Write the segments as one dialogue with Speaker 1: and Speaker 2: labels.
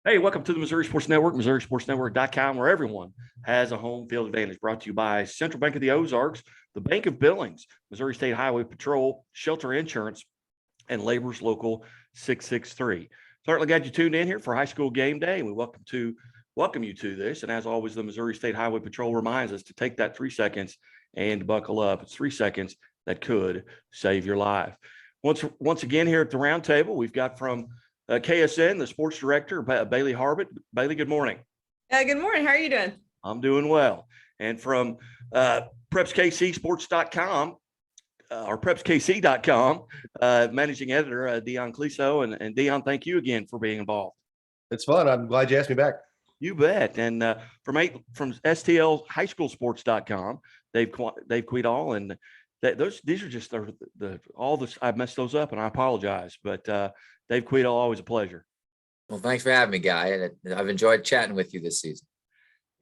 Speaker 1: Hey, welcome to the Missouri Sports Network, MissouriSportsNetwork.com, where everyone has a home field advantage. Brought to you by Central Bank of the Ozarks, the Bank of Billings, Missouri State Highway Patrol, Shelter Insurance, and Labor's Local 663. Certainly glad you tuned in here for high school game day, and we welcome you to this. And as always, the Missouri State Highway Patrol reminds us to take that 3 seconds and buckle up. It's 3 seconds that could save your life. Once again, here at the Roundtable, we've got from KSN, the sports director, Bailey Harbitt. Bailey, good morning.
Speaker 2: Good morning. How are you doing?
Speaker 1: I'm doing well. And from PrepsKCSports.com, or PrepsKC.com, managing editor, Dion Clisso. And Dion, thank you again for being involved.
Speaker 3: It's fun. I'm glad you asked me back.
Speaker 1: You bet. And from STL Highschoolsports.com, Dave Kvidahl, and these are just all this. I messed those up, and I apologize. But Dave Kvidahl, always a pleasure.
Speaker 4: Well, thanks for having me, Guy. I've enjoyed chatting with you this season.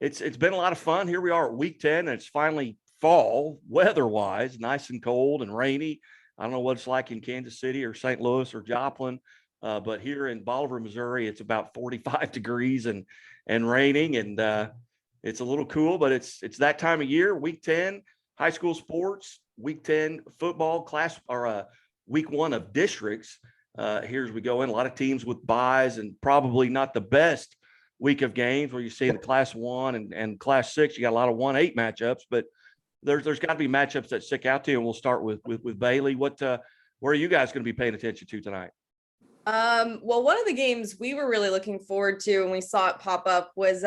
Speaker 1: It's been a lot of fun. Here we are at week 10, and it's finally fall, weather-wise, nice and cold and rainy. I don't know what it's like in Kansas City or St. Louis or Joplin, but here in Bolivar, Missouri, it's about 45 degrees and raining, and it's a little cool, but it's that time of year. Week 10, high school sports, week 10 football class, or week 1 of districts. Here as we go in, a lot of teams with buys and probably not the best week of games where you see the class 1 and class 6, you got a lot of 1-8 matchups, but there's got to be matchups that stick out to you. And we'll start with Bailey. Where are you guys going to be paying attention to tonight?
Speaker 2: Well, one of the games we were really looking forward to when we saw it pop up was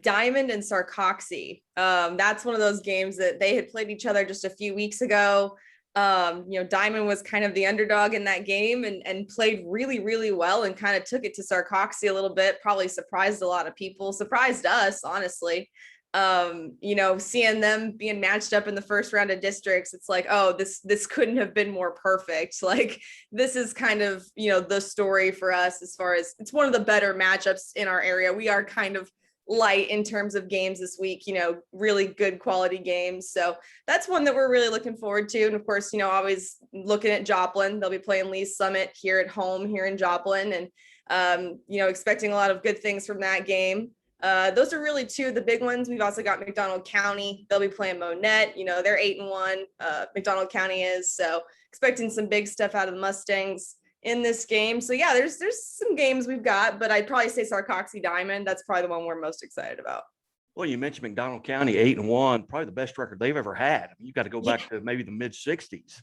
Speaker 2: Diamond and Sarcoxy. That's one of those games that they had played each other just a few weeks ago. Diamond was kind of the underdog in that game and played really, really well and kind of took it to Sarcoxy a little bit, probably surprised a lot of people, surprised us, honestly. Seeing them being matched up in the first round of districts, it's like, oh, this couldn't have been more perfect. Like, this is kind of, the story for us as far as it's one of the better matchups in our area. We are kind of light in terms of games this week, really good quality games. So that's one that we're really looking forward to. And of course, always looking at Joplin. They'll be playing Lee's Summit here at home here in Joplin, and expecting a lot of good things from that game. Those are really two of the big ones. We've also got McDonald County. They'll be playing Monette. They're 8-1. McDonald County is, so expecting some big stuff out of the Mustangs in this game. So yeah, there's some games we've got, but I'd probably say Sarcoxy Diamond. That's probably the one we're most excited about.
Speaker 1: Well, you mentioned McDonald County 8-1, probably the best record they've ever had. I mean, you've got to go back to maybe the mid 60s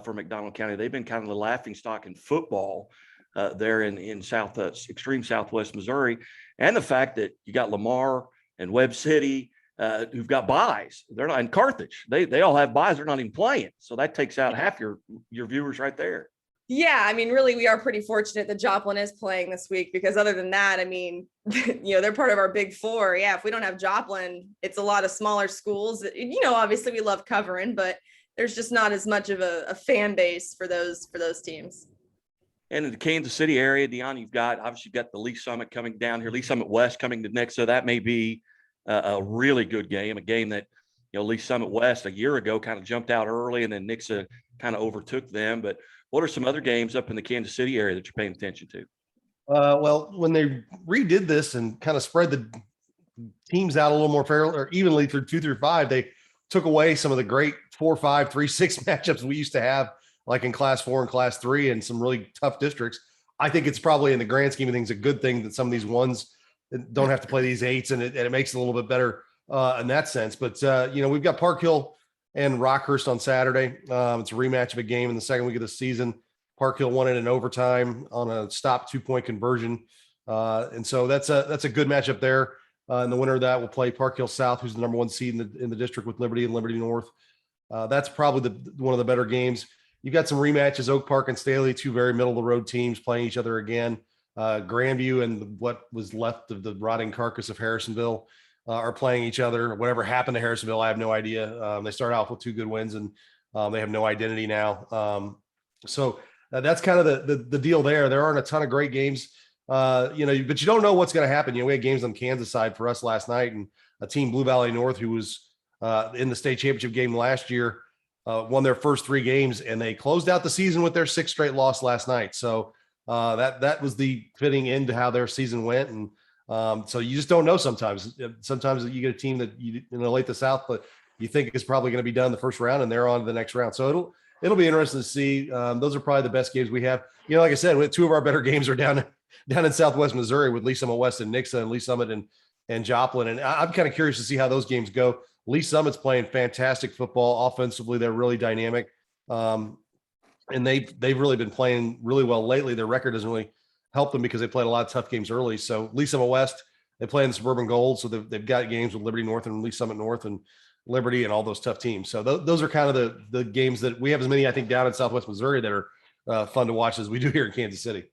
Speaker 1: for McDonald County. They've been kind of the laughing stock in football there in extreme Southwest Missouri. And the fact that you got Lamar and Webb City who've got buys. They're not in Carthage. They all have buys. They're not even playing. So that takes out half your viewers right there.
Speaker 2: Yeah, I mean, really, we are pretty fortunate that Joplin is playing this week, because other than that, I mean, they're part of our big four. Yeah, if we don't have Joplin, it's a lot of smaller schools that, obviously we love covering, but there's just not as much of a fan base for those teams.
Speaker 1: And in the Kansas City area, Dion, you've got the Lee Summit coming down here, Lee Summit West coming to next. So that may be a really good game, a game that, Lee Summit West a year ago kind of jumped out early, and then Nixa kind of overtook them. But what are some other games up in the Kansas City area that you're paying attention to?
Speaker 3: Well, when they redid this and kind of spread the teams out a little more fairly or evenly through 2 through 5, they took away some of the great 4-5, 3-6 matchups we used to have, like in class 4 and class 3 and some really tough districts. I think it's probably, in the grand scheme of things, a good thing that some of these ones don't have to play these 8s, and it makes it a little bit better in that sense. But, we've got Park Hill and Rockhurst on Saturday. It's a rematch of a game in the second week of the season. Park Hill won it in overtime on a stop 2-point conversion. And so that's a good matchup there. And the winner of that will play Park Hill South, who's the number 1 seed in the district, with Liberty and Liberty North. That's probably one of the better games. You've got some rematches, Oak Park and Staley, 2 very middle of the road teams playing each other again. Grandview and what was left of the rotting carcass of Harrisonville are playing each other. Whatever happened to Harrisonville, I have no idea. They started off with 2 good wins, and they have no identity now. So that's kind of the deal there. There aren't a ton of great games, but you don't know what's going to happen. We had games on Kansas side for us last night, and a team, Blue Valley North, who was in the state championship game last year, won their first 3 games, and they closed out the season with their 6th straight loss last night. So That was the fitting end to how their season went. And so you just don't know sometimes. Sometimes you get a team that late the South, but you think is probably going to be done the first round and they're on to the next round. So it'll be interesting to see. Those are probably the best games we have. Like I said, two of our better games are down in Southwest Missouri with Lee Summit West and Nixa and Lee Summit and Joplin. And I'm kind of curious to see how those games go. Lee Summit's playing fantastic football. Offensively, they're really dynamic. And they've really been playing really well lately. Their record doesn't really help them because they played a lot of tough games early. So Lee Summit West, they play in the Suburban Gold. So they've got games with Liberty North and Lee Summit North and Liberty and all those tough teams. So those are kind of the games that we have as many, I think, down in Southwest Missouri that are fun to watch as we do here in Kansas City.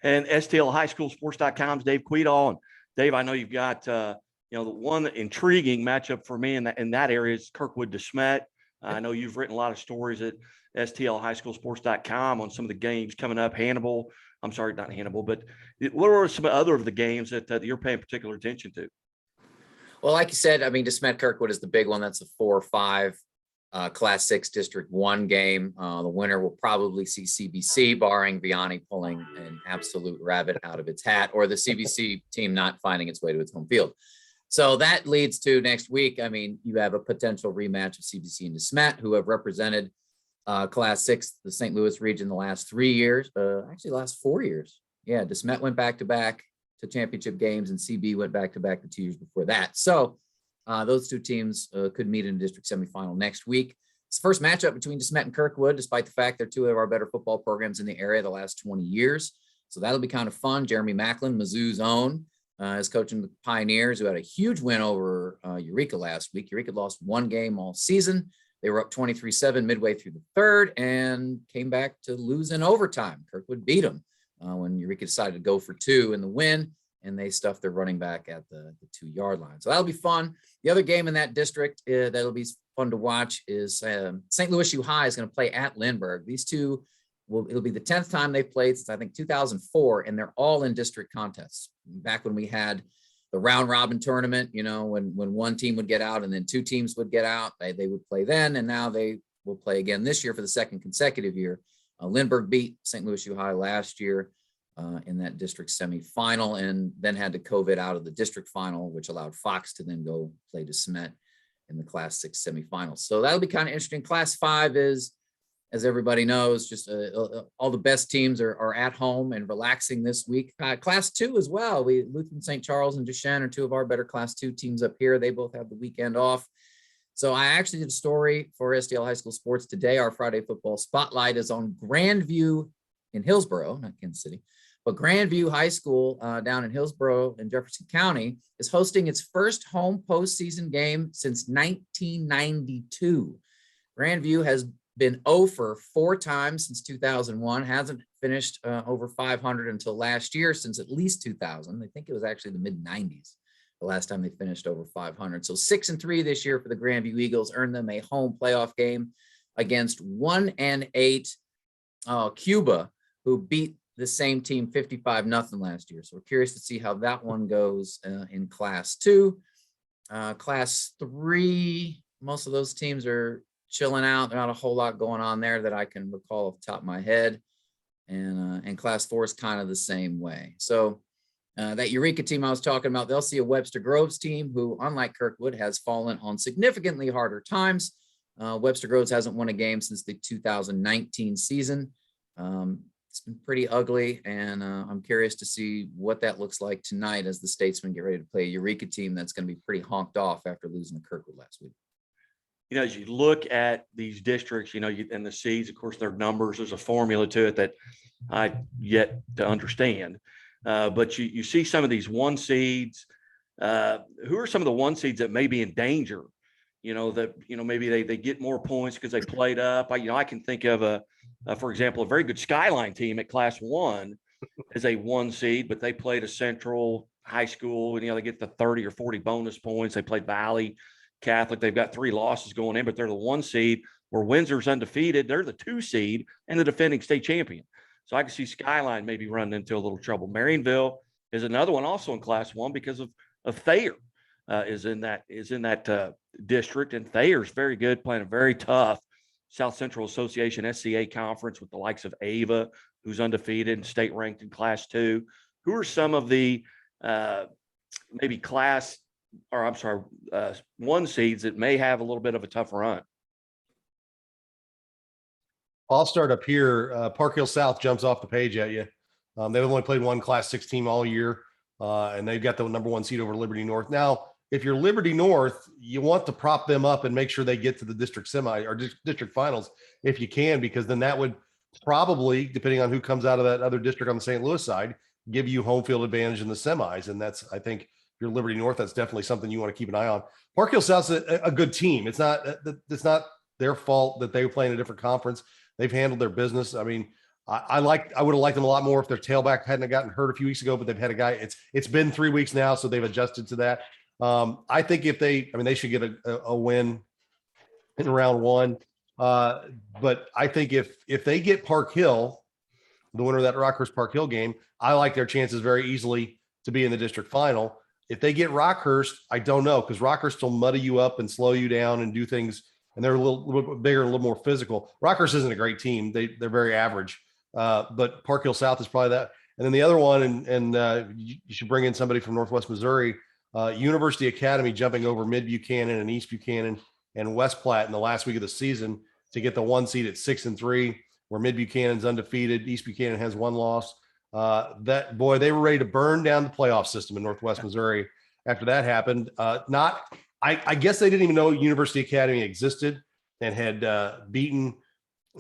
Speaker 1: And STL High School Sports.com's Dave Kvidahl. And Dave, I know you've got, the one intriguing matchup for me in that area is Kirkwood DeSmet. I know you've written a lot of stories at STL High School Sports.com on some of the games coming up. I'm sorry, not Hannibal, but what are some other of the games that you're paying particular attention to?
Speaker 4: Well, like you said, I mean, DeSmet Kirkwood is the big one. That's a 4-5 Class 6 District 1 game. The winner will probably see CBC, barring Vianney pulling an absolute rabbit out of its hat, or the CBC team not finding its way to its home field. So that leads to next week. I mean, you have a potential rematch of CBC and DeSmet, who have represented Class 6, the St. Louis region, the last 3 years, actually the last 4 years. Yeah, DeSmet went back-to-back to championship games, and CB went back-to-back the 2 years before that. So those two teams could meet in a district semifinal next week. It's the first matchup between DeSmet and Kirkwood, despite the fact they're two of our better football programs in the area the last 20 years. So that'll be kind of fun. Jeremy Macklin, Mizzou's own, is coaching the Pioneers, who had a huge win over Eureka last week. Eureka lost one game all season. They were up 23-7 midway through the third and came back to lose in overtime. Kirkwood beat them when Eureka decided to go for two in the win, and they stuffed their running back at the 2-yard line. So that'll be fun. The other game in that district that'll be fun to watch is St. Louis U High is going to play at Lindbergh. These two it'll be the 10th time they've played since I think 2004, and they're all in district contests. Back when we had the round robin tournament, when one team would get out and then two teams would get out, they would play then, and now they will play again this year for the second consecutive year. Lindbergh beat St. Louis U High last year in that district semifinal, and then had to COVID out of the district final, which allowed Fox to then go play DeSmet in the Class 6 semifinals. So that'll be kind of interesting. Class 5 is, as everybody knows, just all the best teams are at home and relaxing this week. Class 2 as well. Lutheran St. Charles and Duchesne are two of our better Class 2 teams up here. They both have the weekend off. So I actually did a story for STL High School Sports today. Our Friday football spotlight is on Grandview in Hillsborough, not Kansas City, but Grandview High School down in Hillsborough in Jefferson County is hosting its first home postseason game since 1992. Grandview has been 0 for 4 times since 2001, hasn't finished over 500 until last year, since at least 2000. I think it was actually the mid-90s, the last time they finished over 500. So 6-3 this year for the Grandview Eagles, earned them a home playoff game against 1-8 Cuba, who beat the same team 55-0 last year. So we're curious to see how that one goes in Class 2. Class 3, most of those teams are chilling out. There's not a whole lot going on there that I can recall off the top of my head. And Class 4 is kind of the same way. So that Eureka team I was talking about, they'll see a Webster Groves team who, unlike Kirkwood, has fallen on significantly harder times. Webster Groves hasn't won a game since the 2019 season. It's been pretty ugly, and I'm curious to see what that looks like tonight as the Statesmen get ready to play a Eureka team that's going to be pretty honked off after losing to Kirkwood last week.
Speaker 1: As you look at these districts, and the seeds, of course, their numbers, there's a formula to it that I yet to understand. But you see some of these 1 seeds. Who are some of the 1 seeds that may be in danger? Maybe they get more points because they played up. I can think of for example, a very good Skyline team at Class 1 is a 1 seed, but they played a Central High School, and they get the 30 or 40 bonus points. They played Valley Catholic. They've got 3 losses going in, but they're the 1 seed, where Windsor's undefeated. They're the 2 seed and the defending state champion. So I can see Skyline maybe running into a little trouble. Marionville is another one also in Class 1 because of Thayer is in that district, and Thayer's very good, playing a very tough South Central Association SCA conference with the likes of Ava, who's undefeated and state ranked in Class 2. Who are some of the maybe one seeds that may have a little bit of a tough run?
Speaker 3: I'll start up here. Park Hill South jumps off the page at you. They've only played one Class 6 team all year, and they've got the number 1 seed over Liberty North. Now, if you're Liberty North, you want to prop them up and make sure they get to the district semi or district finals if you can, because then that would probably, depending on who comes out of that other district on the St. Louis side, give you home field advantage in the semis. And that's, I think, if you're Liberty North, that's definitely something you want to keep an eye on. Park Hill South's a good team. It's not their fault that they were playing a different conference. They've handled their business. I mean, I would have liked them a lot more if their tailback hadn't gotten hurt a few weeks ago, but they've had a guy. It's been 3 weeks now, so they've adjusted to that. I think they should get a win in round 1. But I think if they get Park Hill, the winner of that Rockhurst Park Hill game, I like their chances very easily to be in the district final. If they get Rockhurst, I don't know, because Rockhurst will muddy you up and slow you down and do things, and they're a little bit bigger, a little more physical. Rockhurst isn't a great team; they're very average. But Park Hill South is probably that. And then the other one, and you should bring in somebody from Northwest Missouri, University Academy jumping over Mid Buchanan and East Buchanan and West Platte in the last week of the season to get the 1 seed at 6-3, where Mid Buchanan's undefeated. East Buchanan has 1 loss. They were ready to burn down the playoff system in Northwest Missouri after that happened. I guess they didn't even know University Academy existed and had beaten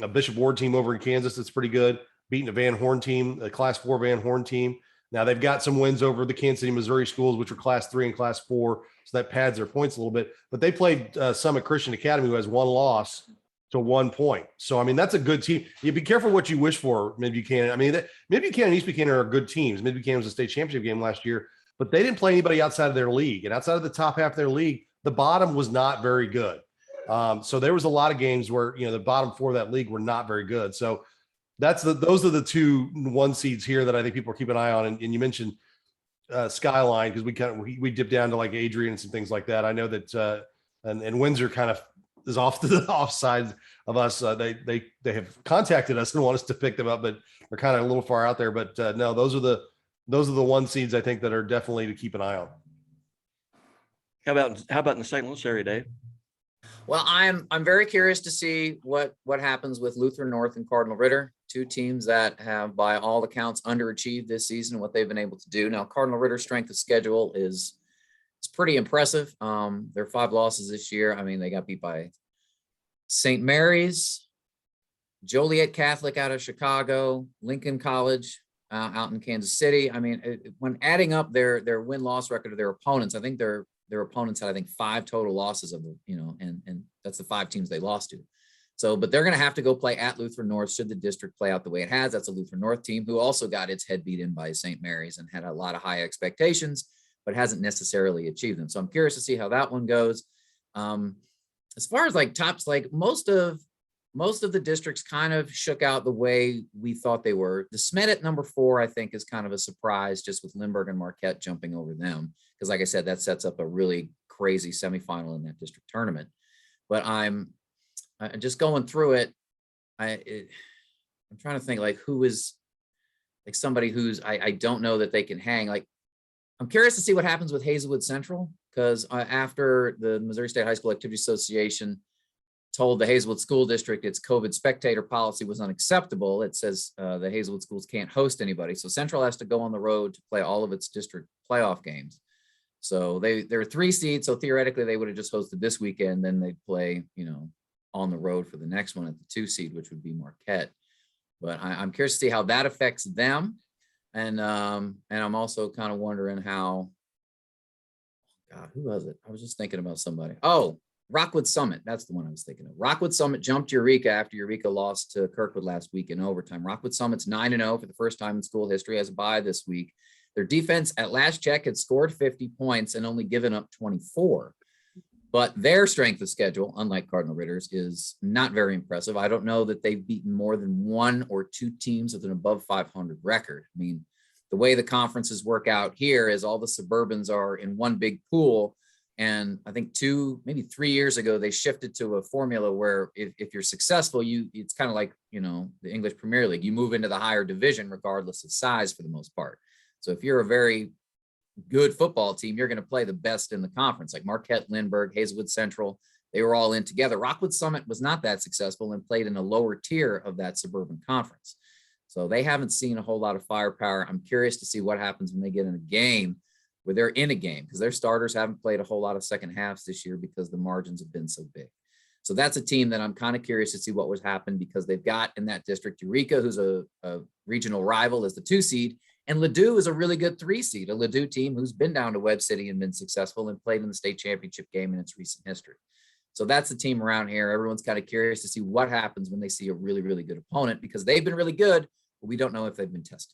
Speaker 3: a Bishop Ward team over in Kansas. That's pretty good. Beating a Van Horn team, a Class 4 Van Horn team. Now they've got some wins over the Kansas City, Missouri schools, which are Class 3 and Class 4. So that pads their points a little bit, but they played Summit Christian Academy, who has 1 loss to 1 point. So, I mean, that's a good team. You be careful what you wish for, Mid Buchanan. I mean, Mid Buchanan and East Buchanan are good teams. Mid Buchanan was a state championship game last year, but they didn't play anybody outside of their league. And outside of the top half of their league, the bottom was not very good. So there was a lot of games where, the bottom 4 of that league were not very good. So those are the 2 1 seeds here that I think people are keeping an eye on. And you mentioned Skyline, because we dipped down to like Adrian and some things like that. I know that and Windsor kind of is off to the offside of us. They have contacted us and want us to pick them up, but they're kind of a little far out there. But no, those are the 1 seeds I think that are definitely to keep an eye on.
Speaker 1: How about in the St. Louis area, Dave?
Speaker 4: Well, I'm very curious to see what happens with Lutheran North and Cardinal Ritter, 2 teams that have, by all accounts, underachieved this season, what they've been able to do. Now, Cardinal Ritter's strength of schedule is pretty impressive. Their 5 losses this year. I mean, they got beat by St. Mary's, Joliet Catholic out of Chicago, Lincoln College out in Kansas City. I mean, when adding up their win-loss record of their opponents, I think their opponents had, 5 total losses of them, and that's the 5 teams they lost to. So, but they're going to have to go play at Lutheran North should the district play out the way it has. That's a Lutheran North team who also got its head beat in by St. Mary's and had a lot of high expectations, but hasn't necessarily achieved them. So I'm curious to see how that one goes. As far as tops, most of the districts kind of shook out the way we thought they were. The Smet at number 4, I think, is kind of a surprise, just with Lindbergh and Marquette jumping over them. Because like I said, that sets up a really crazy semifinal in that district tournament. But I'm just going through it. I'm trying to think who is somebody who's I don't know that they can hang. I'm curious to see what happens with Hazelwood Central, because after the Missouri State High School Activity Association told the Hazelwood School District its COVID spectator policy was unacceptable, it says the Hazelwood schools can't host anybody. So Central has to go on the road to play all of its district playoff games. So they're 3 seeds. So theoretically, they would have just hosted this weekend. Then they'd play, on the road for the next one at the 2 seed, which would be Marquette. But I'm curious to see how that affects them. And I'm also kind of wondering how, God, who was it? I was just thinking about somebody. Oh, Rockwood Summit. That's the one I was thinking of. Rockwood Summit jumped Eureka after Eureka lost to Kirkwood last week in overtime. Rockwood Summit's 9-0 for the first time in school history, has a bye this week. Their defense at last check had scored 50 points and only given up 24. But their strength of schedule, unlike Cardinal Ritter's, is not very impressive. I don't know that they've beaten more than 1 or 2 teams with an above 500 record. I mean, the way the conferences work out here is all the Suburbans are in one big pool. And I think 2, maybe 3 years ago, they shifted to a formula where if you're successful, it's kind of like, the English Premier League, you move into the higher division regardless of size for the most part. So if you're a very good football team, you're going to play the best in the conference, like Marquette, Lindbergh, Hazelwood Central. They were all in together. Rockwood Summit was not that successful and played in a lower tier of that suburban conference. So they haven't seen a whole lot of firepower. I'm curious to see what happens when they get in a game where they're in a game, because their starters haven't played a whole lot of second halves this year because the margins have been so big. So that's a team that I'm kind of curious to see what would happen, because they've got in that district Eureka, who's a regional rival, as the 2 seed, and Ladue is a really good 3 seed, a Ladue team who's been down to Webb City and been successful and played in the state championship game in its recent history. So that's the team around here. Everyone's kind of curious to see what happens when they see a really, really good opponent, because they've been really good, but we don't know if they've been tested.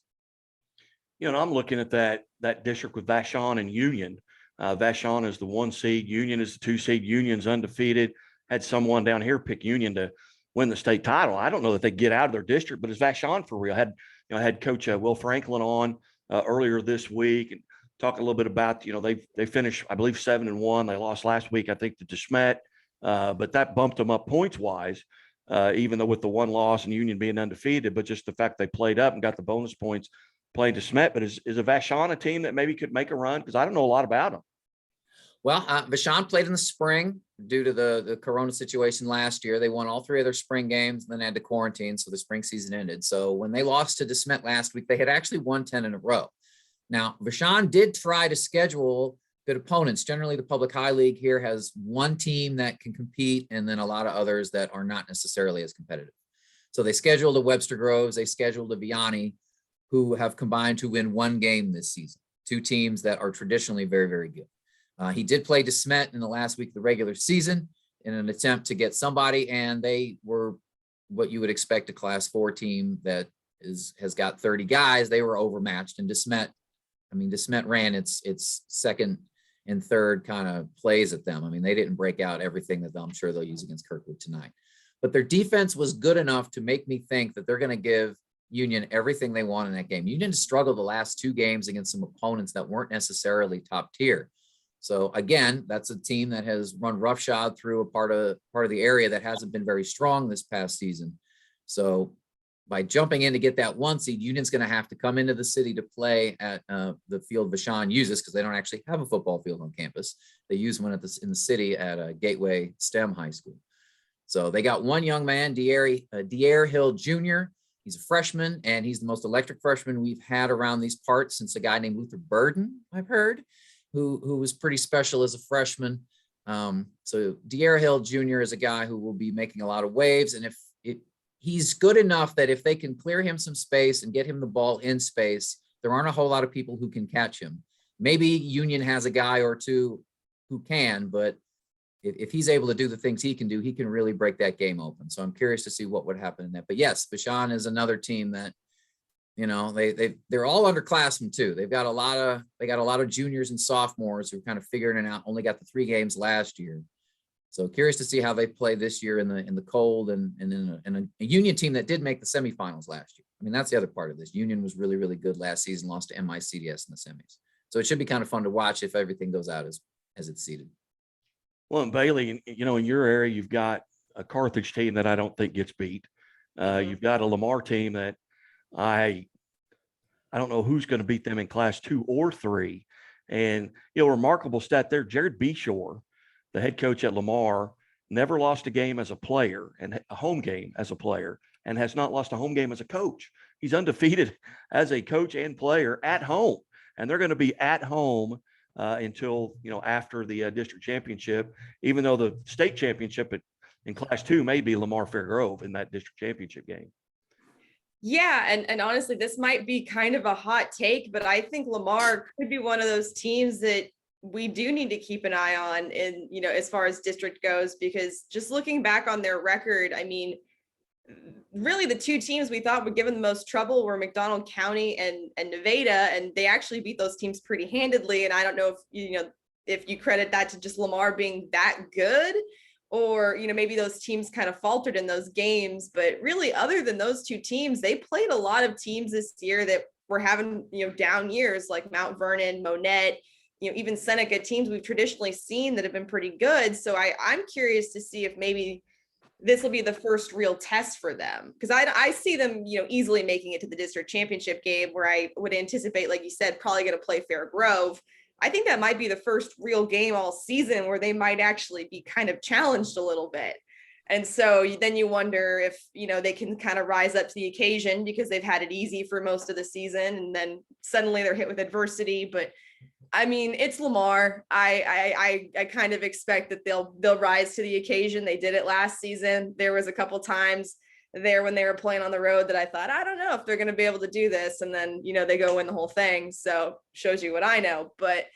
Speaker 1: I'm looking at that district with Vashon and Union. Vashon is the 1 seed. Union is the 2 seed. Union's undefeated. Had someone down here pick Union to win the state title. I don't know that they get out of their district, but is Vashon for real? Had Coach Will Franklin on earlier this week and talk a little bit about, they finished, I believe, 7-1. They lost last week, I think, to DeSmet, but that bumped them up points wise, even though with the 1 loss and Union being undefeated, but just the fact they played up and got the bonus points playing DeSmet. But is a Vashon a team that maybe could make a run? Because I don't know a lot about them.
Speaker 4: Well, Vashon played in the spring due to the corona situation last year. They won all 3 of their spring games, and then had to quarantine, so the spring season ended. So when they lost to DeSmet last week, they had actually won 10 in a row. Now, Vashon did try to schedule good opponents. Generally, the Public High League here has 1 team that can compete, and then a lot of others that are not necessarily as competitive. So they scheduled a Webster Groves, they scheduled a Vianney, who have combined to win 1 game this season. 2 teams that are traditionally very, very good. He did play DeSmet in the last week of the regular season in an attempt to get somebody, and they were what you would expect a Class 4 team that has got 30 guys. They were overmatched, and DeSmet ran its second and third kind of plays at them. They didn't break out everything that I'm sure they'll use against Kirkwood tonight. But their defense was good enough to make me think that they're going to give Union everything they want in that game. Union struggled the last 2 games against some opponents that weren't necessarily top tier. So again, that's a team that has run roughshod through a part of the area that hasn't been very strong this past season. So by jumping in to get that 1 seed, Union's going to have to come into the city to play at the field Vashon uses, because they don't actually have a football field on campus. They use one in the city at Gateway STEM High School. So they got 1 young man, Dier Hill Jr. He's a freshman, and he's the most electric freshman we've had around these parts since a guy named Luther Burden, I've heard, who was pretty special as a freshman. So Dier Hill Jr. is a guy who will be making a lot of waves. And he's good enough that if they can clear him some space and get him the ball in space, there aren't a whole lot of people who can catch him. Maybe Union has a guy or 2 who can, but if he's able to do the things he can do, he can really break that game open. So I'm curious to see what would happen in that. But yes, Vashon is another team that, they're all underclassmen too. They got a lot of juniors and sophomores who are kind of figuring it out. Only got the 3 games last year. So curious to see how they play this year in the cold and in a Union team that did make the semifinals last year. That's the other part of this. Union was really, really good last season, lost to MICDS in the semis. So it should be kind of fun to watch if everything goes out as it's seeded.
Speaker 1: Well, and Bailey, in your area, you've got a Carthage team that I don't think gets beat. You've got a Lamar team that I don't know who's going to beat them in Class 2 or 3. And, remarkable stat there, Jared Bouchard, the head coach at Lamar, never lost a game as a player and a home game as a player, and has not lost a home game as a coach. He's undefeated as a coach and player at home. And they're going to be at home until, after the district championship, even though the state championship in Class 2 may be Lamar Fairgrove in that district championship game.
Speaker 2: Yeah, and honestly, this might be kind of a hot take, but I think Lamar could be one of those teams that we do need to keep an eye on in, as far as district goes, because just looking back on their record, really the 2 teams we thought would give them the most trouble were McDonald County and Nevada, and they actually beat those teams pretty handedly. And I don't know if you credit that to just Lamar being that good, or, maybe those teams kind of faltered in those games. But really, other than those 2 teams, they played a lot of teams this year that were having, down years, like Mount Vernon, Monette, even Seneca teams we've traditionally seen that have been pretty good. So I'm curious to see if maybe this will be the first real test for them, because I see them, easily making it to the district championship game, where I would anticipate, like you said, probably going to play Fair Grove. I think that might be the first real game all season where they might actually be kind of challenged a little bit. And so then you wonder if, they can kind of rise up to the occasion, because they've had it easy for most of the season, and then suddenly they're hit with adversity. But I mean, it's Lamar. I kind of expect that they'll rise to the occasion. They did it last season. There was a couple times there when they were playing on the road that I thought, I don't know if they're going to be able to do this. And then, they go win the whole thing. So shows you what I know. But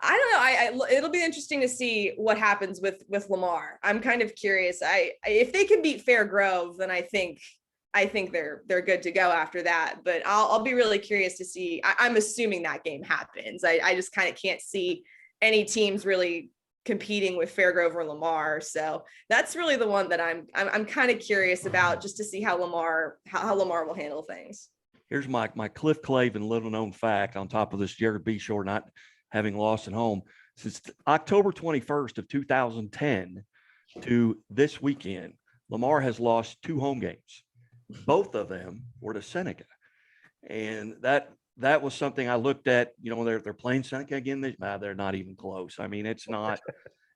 Speaker 2: I don't know. It'll be interesting to see what happens with Lamar. I'm kind of curious. If they can beat Fair Grove, then I think they're good to go after that. But I'll be really curious to see. I'm assuming that game happens. I just kind of can't see any teams really competing with Fair Grove or Lamar. So that's really the one that I'm kind of curious about, just to see how Lamar will handle things.
Speaker 1: Here's my Cliff Clavin little known fact on top of this Jared Bouchard not having lost at home. Since October 21st of 2010 to this weekend, Lamar has lost 2 home games. Both of them were to Seneca. And that was something I looked at, they're playing Seneca again. They're not even close. I mean, it's not,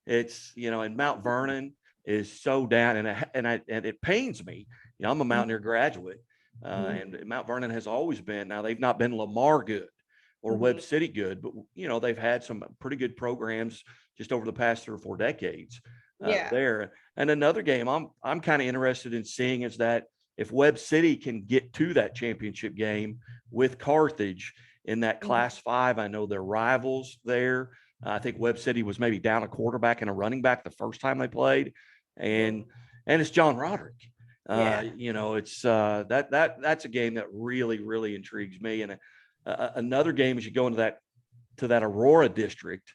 Speaker 1: and Mount Vernon is so down, and it pains me. I'm a Mountaineer graduate, and Mount Vernon has always been, now they've not been Lamar good or Webb City good, but they've had some pretty good programs just over the past 3 or 4 decades there. And another game I'm kind of interested in seeing is that if Webb City can get to that championship game with Carthage in that Class 5, I know they're rivals there. I think Webb City was maybe down a quarterback and a running back the first time they played, and it's John Roderick. It's that's a game that really, really intrigues me. And another game as you go into that Aurora district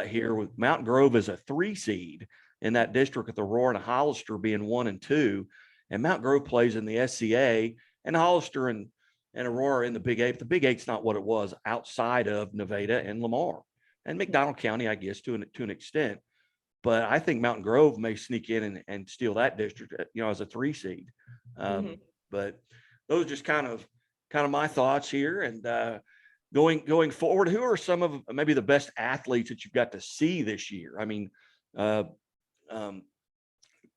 Speaker 1: here, with Mountain Grove as a 3 seed in that district, with Aurora and Hollister being 1 and 2. And Mount Grove plays in the SCA, and Hollister and Aurora in the Big 8. But the Big 8's not what it was outside of Nevada and Lamar and McDonald County, I guess, to an extent. But I think Mountain Grove may sneak in and steal that district, as a 3 seed. But those are just kind of my thoughts here. And going forward, who are some of maybe the best athletes that you've got to see this year? I mean,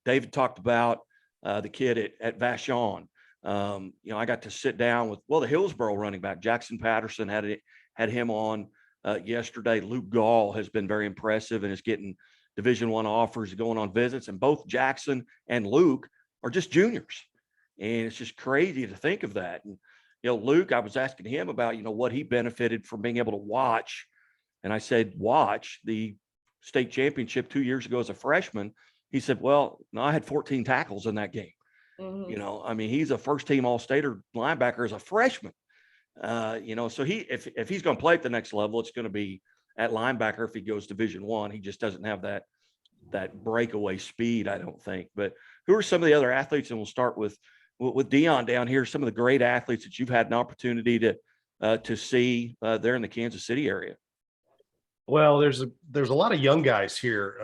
Speaker 1: David talked about the kid at Vashon. I got to sit down with, the Hillsboro running back, Jackson Patterson, had him on yesterday. Luke Gaul has been very impressive and is getting Division I offers, going on visits. And both Jackson and Luke are just juniors. And it's just crazy to think of that. And, Luke, I was asking him about, what he benefited from being able to watch. And I said, watch the state championship 2 years ago as a freshman. He said, well, no, I had 14 tackles in that game. I mean, he's a first team All-Stater linebacker as a freshman. So if he's going to play at the next level, it's going to be at linebacker. If he goes Division I, he just doesn't have that breakaway speed, I don't think. But who are some of the other athletes? And we'll start with Dion down here. Some of the great athletes that you've had an opportunity to see there in the Kansas City area.
Speaker 3: Well, there's a lot of young guys here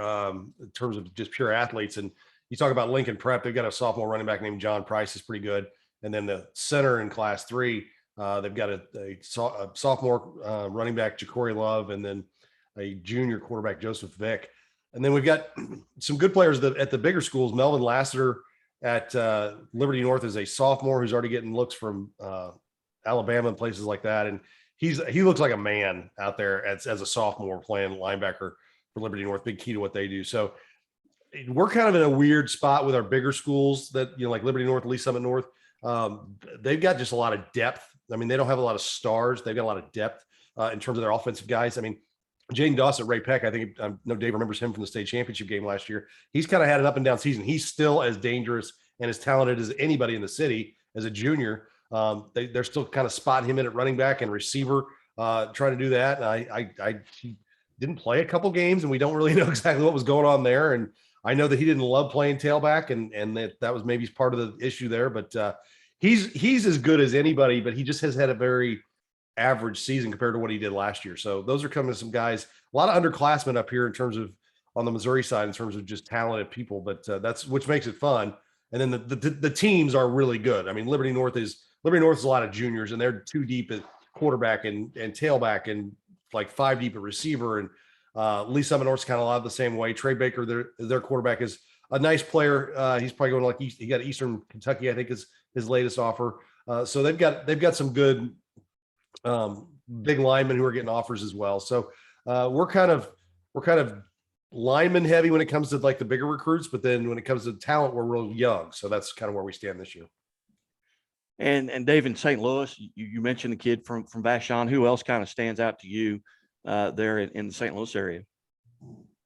Speaker 3: in terms of just pure athletes. And you talk about Lincoln Prep, they've got a sophomore running back named John Price, is pretty good. And then the center in Class 3, they've got a sophomore running back, Ja'Cory Love, and then a junior quarterback, Joseph Vick. And then we've got some good players at the bigger schools. Melvin Lassiter at Liberty North is a sophomore who's already getting looks from Alabama and places like that. And he looks like a man out there as a sophomore playing linebacker for Liberty North. Big key to what they do. So we're kind of in a weird spot with our bigger schools that, like Liberty North, Lee Summit North. They've got just a lot of depth. I mean, they don't have a lot of stars. They've got a lot of depth in terms of their offensive guys. I mean, Jaden Doss at Ray Peck, I know Dave remembers him from the state championship game last year. He's kind of had an up and down season. He's still as dangerous and as talented as anybody in the city as a junior. They're still kind of spotting him in at running back and receiver, trying to do that. And he didn't play a couple games, and we don't really know exactly what was going on there. And I know that he didn't love playing tailback, and that was maybe part of the issue there. But he's as good as anybody, but he just has had a very average season compared to what he did last year. So those are coming to some guys, a lot of underclassmen up here in terms of on the Missouri side, in terms of just talented people, but that's which makes it fun. And then the teams are really good. I mean, Liberty North is a lot of juniors, and they're 2 deep at quarterback and tailback, and like 5 deep at receiver. And Lee Summit North's kind of a lot of the same way. Trey Baker, their quarterback, is a nice player. He's probably going to like he got Eastern Kentucky, I think, is his latest offer. So they've got some good big linemen who are getting offers as well. So we're kind of lineman heavy when it comes to like the bigger recruits, but then when it comes to talent, we're real young. So that's kind of where we stand this year.
Speaker 1: And Dave, in St. Louis, you mentioned the kid from Vashon. Who else kind of stands out to you there in the St. Louis area?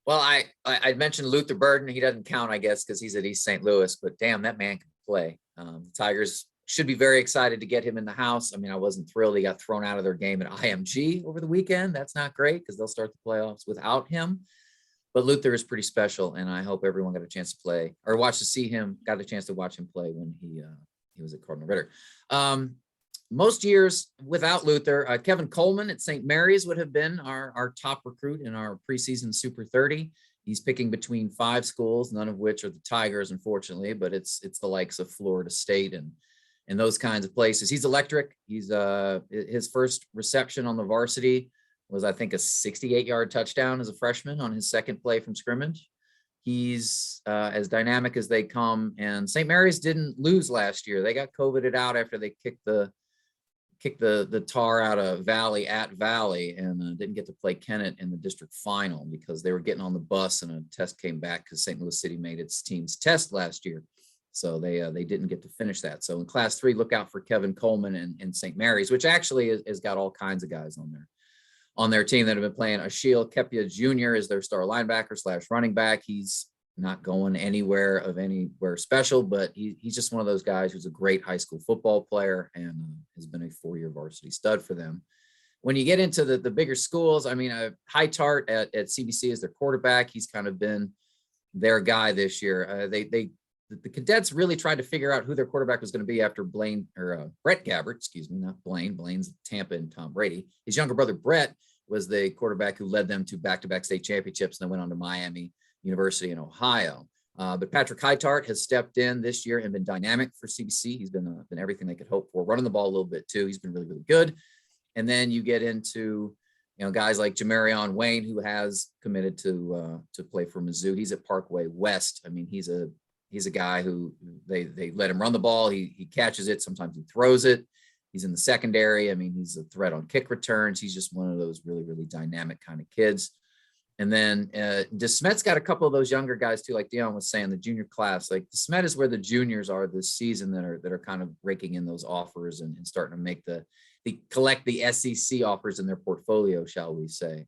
Speaker 4: Well, I mentioned Luther Burden. He doesn't count, I guess, because he's at East St. Louis, but damn, that man can play. The Tigers should be very excited to get him in the house. I mean, I wasn't thrilled he got thrown out of their game at IMG over the weekend. That's not great because they'll start the playoffs without him. But Luther is pretty special, and I hope everyone got a chance to play or got a chance to watch him play when he was at Cardinal Ritter. Most years without Luther, Kevin Coleman at St. Mary's would have been our top recruit in our preseason Super 30. He's picking between 5 schools, none of which are the Tigers, unfortunately, but it's the likes of Florida State and those kinds of places. He's electric. He's his first reception on the varsity was, I think, a 68-yard touchdown as a freshman on his second play from scrimmage. He's as dynamic as they come. And St. Mary's didn't lose last year. They got COVIDed out after they kicked the tar out of Valley at Valley and didn't get to play Kennett in the district final because they were getting on the bus and a test came back because St. Louis City made its team's test last year. So they didn't get to finish that. So in Class 3, look out for Kevin Coleman and St. Mary's, which actually has got all kinds of guys on their team that have been playing. Ashiel Kepia Jr. is their star linebacker / running back. He's not going anywhere special, but he's just one of those guys who's a great high school football player and has been a 4-year varsity stud for them. When you get into the bigger schools, I mean, Hightart at CBC is their quarterback. He's kind of been their guy this year. The cadets really tried to figure out who their quarterback was going to be after Brett Gabbert, not Blaine. Blaine's Tampa and Tom Brady. His younger brother, Brett, was the quarterback who led them to back-to-back state championships and then went on to Miami University in Ohio. But Patrick Hightart has stepped in this year and been dynamic for CBC. He's been everything they could hope for, running the ball a little bit too. He's been really, really good. And then you get into guys like Jamarion Wayne, who has committed to play for Mizzou. He's at Parkway West. I mean, he's a guy who they let him run the ball. He catches it. Sometimes he throws it. He's in the secondary. I mean, he's a threat on kick returns. He's just one of those really, really dynamic kind of kids. And then DeSmet's got a couple of those younger guys too, like Dion was saying, the junior class. Like DeSmet is where the juniors are this season that are kind of raking in those offers and starting to make collect the SEC offers in their portfolio, shall we say.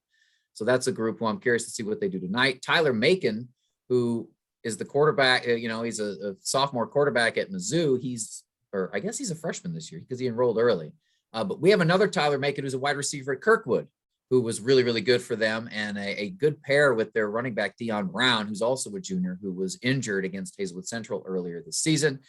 Speaker 4: So that's a group who I'm curious to see what they do tonight. Tyler Macon, who is the quarterback, he's a sophomore quarterback at Mizzou. I guess he's a freshman this year because he enrolled early. But we have another Tyler Macon who's a wide receiver at Kirkwood, who was really, really good for them, and a good pair with their running back, Dion Brown, who's also a junior, who was injured against Hazelwood Central earlier this season.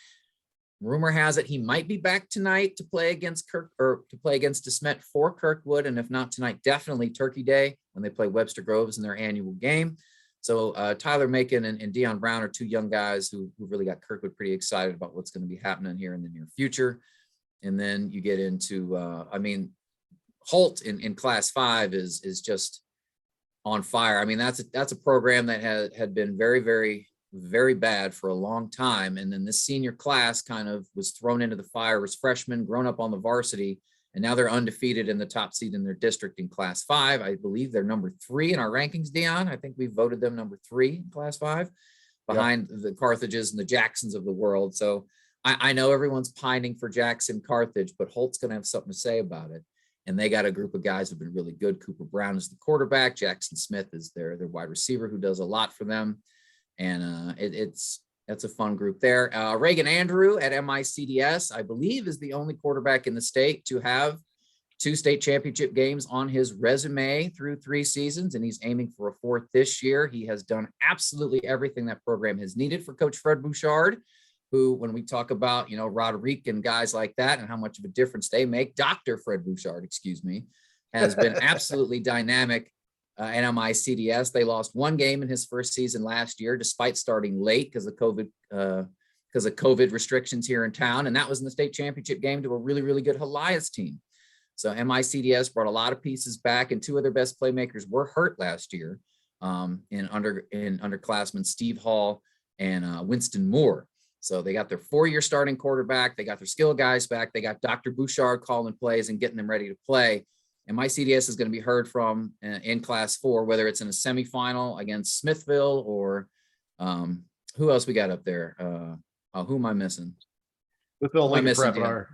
Speaker 4: Rumor has it he might be back tonight to play against DeSmet for Kirkwood, and if not tonight, definitely Turkey Day when they play Webster Groves in their annual game. So Tyler Macon and Dion Brown are 2 young guys who really got Kirkwood pretty excited about what's going to be happening here in the near future. And then you get into, Holt in Class 5 is just on fire. I mean, that's a program that had been very, very, very bad for a long time. And then this senior class kind of was thrown into the fire as freshmen, grown up on the varsity, and now they're undefeated in the top seed in their district in Class 5. I believe they're number 3 in our rankings, Dion. I think we voted them number 3 in Class 5 behind the Carthages and the Jacksons of the world. So I know everyone's pining for Jackson Carthage, but Holt's going to have something to say about it. And they got a group of guys who've been really good. Cooper Brown is the quarterback. Jackson Smith is their wide receiver who does a lot for them. And that's a fun group there. Reagan Andrew at MICDS, I believe, is the only quarterback in the state to have 2 state championship games on his resume through 3 seasons, and he's aiming for a 4th this year. He has done absolutely everything that program has needed for Coach Fred Bouchard, who, when we talk about, Roderick and guys like that and how much of a difference they make, Dr. Fred Bouchard, excuse me, has been absolutely dynamic at MICDS. They lost one game in his first season last year, despite starting late because of COVID restrictions here in town. And that was in the state championship game to a really, really good Elias team. So MICDS brought a lot of pieces back, and two of their best playmakers were hurt last year in underclassmen Steve Hall and Winston Moore. So they got their 4-year starting quarterback. They got their skill guys back. They got Dr. Bouchard calling plays and getting them ready to play. And MICDS is going to be heard from in Class 4, whether it's in a semifinal against Smithville or who else we got up there? Who am I missing?
Speaker 3: Who am I missing?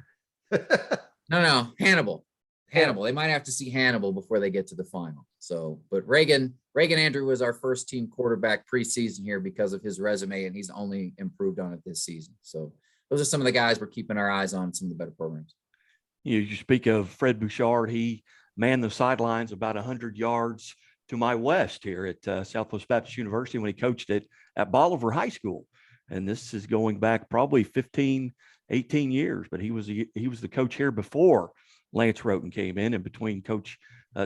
Speaker 3: No,
Speaker 4: Hannibal. They might have to see Hannibal before they get to the final. So, but Reagan Andrew was our first team quarterback preseason here because of his resume, and he's only improved on it this season. So those are some of the guys we're keeping our eyes on, some of the better programs.
Speaker 1: You speak of Fred Bouchard. He manned the sidelines about 100 yards to my west here at Southwest Baptist University when he coached it at Bolivar High School. And this is going back probably 15, 18 years, but he was the coach here before Lance Roten came in, and between Coach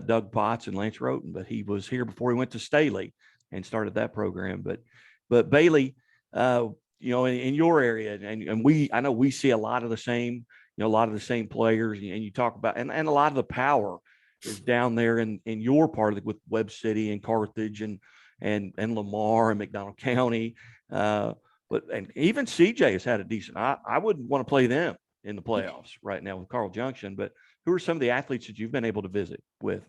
Speaker 1: Doug Potts and Lance Roten, but he was here before he went to Staley and started that program. But Bailey, in your area, and I know we see a lot of the same, a lot of the same players, and you talk about, and a lot of the power is down there in your part of it with Webb City and Carthage and Lamar and McDonald County. And even CJ has had a decent, I wouldn't want to play them in the playoffs right now with Carl Junction, but who are some of the athletes that you've been able to visit with?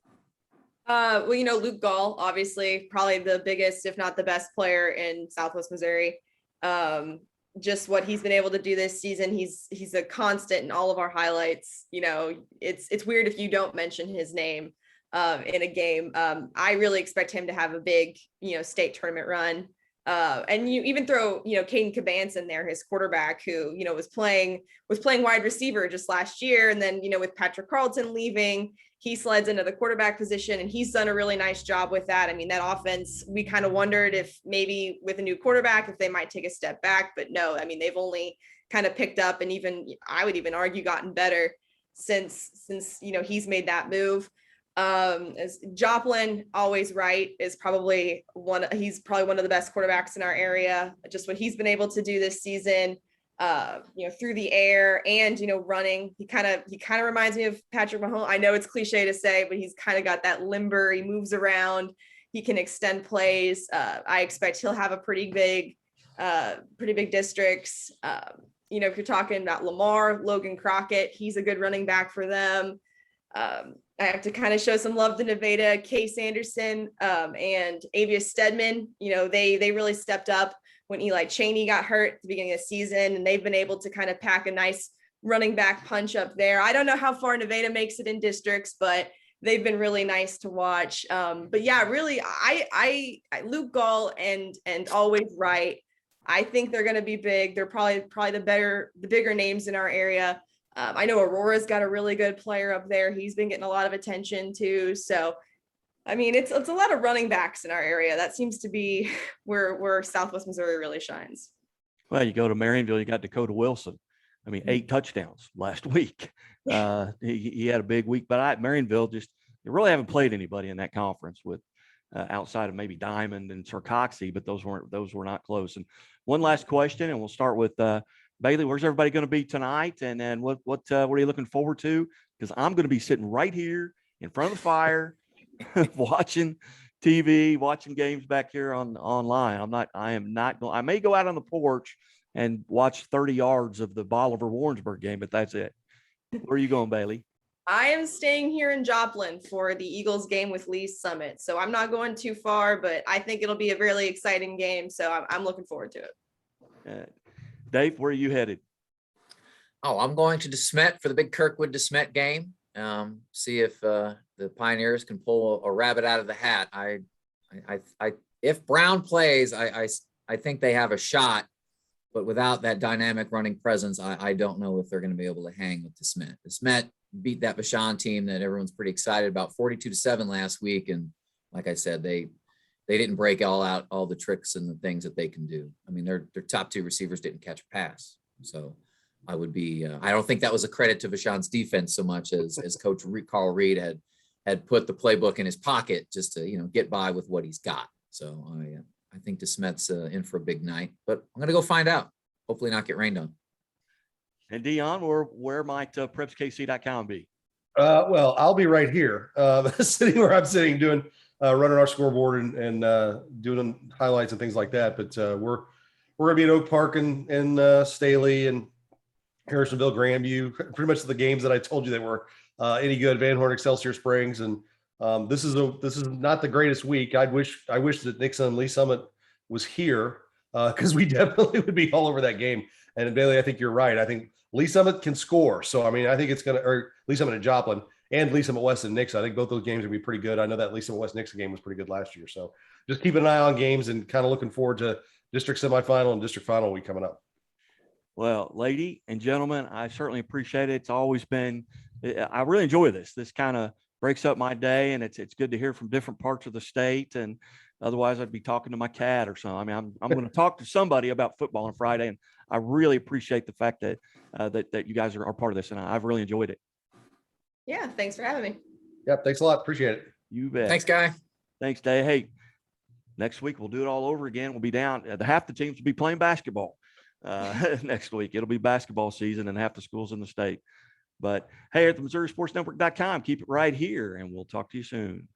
Speaker 2: Luke Gaul, obviously probably the biggest, if not the best player in Southwest Missouri. Just what he's been able to do this season. He's a constant in all of our highlights. It's weird if you don't mention his name in a game. I really expect him to have a big, state tournament run. And you even throw, Caden Cabance in there, his quarterback, who, was playing wide receiver just last year. And then, with Patrick Carlton leaving, he slides into the quarterback position, and he's done a really nice job with that. I mean, that offense, we kind of wondered if maybe with a new quarterback, if they might take a step back, but no, I mean, they've only kind of picked up, and even, I would even argue, gotten better since, he's made that move. As Joplin, always right, is probably he's probably one of the best quarterbacks in our area. Just what he's been able to do this season, through the air and, running. He kind of reminds me of Patrick Mahomes. I know it's cliche to say, but he's kind of got that limber. He moves around. He can extend plays. I expect he'll have a pretty big districts. If you're talking about Lamar, Logan Crockett, he's a good running back for them. I have to kind of show some love to Nevada, Case Anderson, and Avia Stedman. They really stepped up when Eli Cheney got hurt at the beginning of the season, and they've been able to kind of pack a nice running back punch up there. I don't know how far Nevada makes it in districts, but they've been really nice to watch. But yeah, really, I Luke Gaul and always right. I think they're going to be big. They're probably the bigger names in our area. I know Aurora's got a really good player up there. He's been getting a lot of attention too. So, I mean, it's a lot of running backs in our area. That seems to be where Southwest Missouri really shines.
Speaker 1: Well, you go to Marionville, you got Dakota Wilson. I mean, 8 touchdowns last week. He had a big week, but Marionville they really haven't played anybody in that conference with outside of maybe Diamond and Sarcoxy, but those were not close. And one last question, and we'll start with Bailey. Where's everybody going to be tonight? And then what are you looking forward to? Because I'm going to be sitting right here in front of the fire, watching TV, watching games back here online. I may go out on the porch and watch 30 yards of the Bolivar Warrensburg game, but that's it. Where are you going, Bailey?
Speaker 2: I am staying here in Joplin for the Eagles game with Lee's Summit. So I'm not going too far, but I think it'll be a really exciting game. So I'm looking forward to it.
Speaker 1: Dave, where are you headed?
Speaker 4: Oh, I'm going to DeSmet for the big Kirkwood DeSmet game. See if the Pioneers can pull a rabbit out of the hat. If Brown plays, I think they have a shot, but without that dynamic running presence, I don't know if they're going to be able to hang with DeSmet. DeSmet beat that Bouchard team that everyone's pretty excited about 42-7 last week. And like I said, they they didn't break all the tricks and the things that they can do. I mean, their top 2 receivers didn't catch a pass. So I would be, I don't think that was a credit to Vashon's defense so much as Coach Carl Reed had put the playbook in his pocket just to, get by with what he's got. So I think DeSmet's in for a big night, but I'm going to go find out. Hopefully not get rained on.
Speaker 1: And Dion, where might prepskc.com be?
Speaker 3: Well, I'll be right here, sitting where I'm sitting, running our scoreboard and doing highlights and things like that. But we're going to be at Oak Park and Staley and Harrisonville, Grandview, pretty much the games that I told you that were any good. Van Horn, Excelsior Springs, and this is not the greatest week. I wish that Nixon and Lee Summit was here because we definitely would be all over that game. And Bailey, I think you're right. I think Lee Summit can score. So, I mean, I think it's going to, or Lee Summit and Joplin and Lee Summit West and Nixon. I think both those games are going to be pretty good. I know that Lee Summit West Nixon game was pretty good last year. So just keep an eye on games and kind of looking forward to district semifinal and district final week coming up.
Speaker 1: Well, lady and gentlemen, I certainly appreciate it. It's always been, I really enjoy this. This kind of breaks up my day, and it's good to hear from different parts of the state. And otherwise I'd be talking to my cat or something. I mean, I'm going to talk to somebody about football on Friday, and I really appreciate the fact that that you guys are part of this, and I've really enjoyed it.
Speaker 2: Yeah, thanks for having me.
Speaker 3: Yep, thanks a lot. Appreciate it.
Speaker 1: You bet.
Speaker 4: Thanks, Guy.
Speaker 1: Thanks, Dave. Hey, next week we'll do it all over again. We'll be down. Half the teams will be playing basketball next week. It'll be basketball season and half the schools in the state. But hey, at the MissouriSportsNetwork.com, keep it right here, and we'll talk to you soon.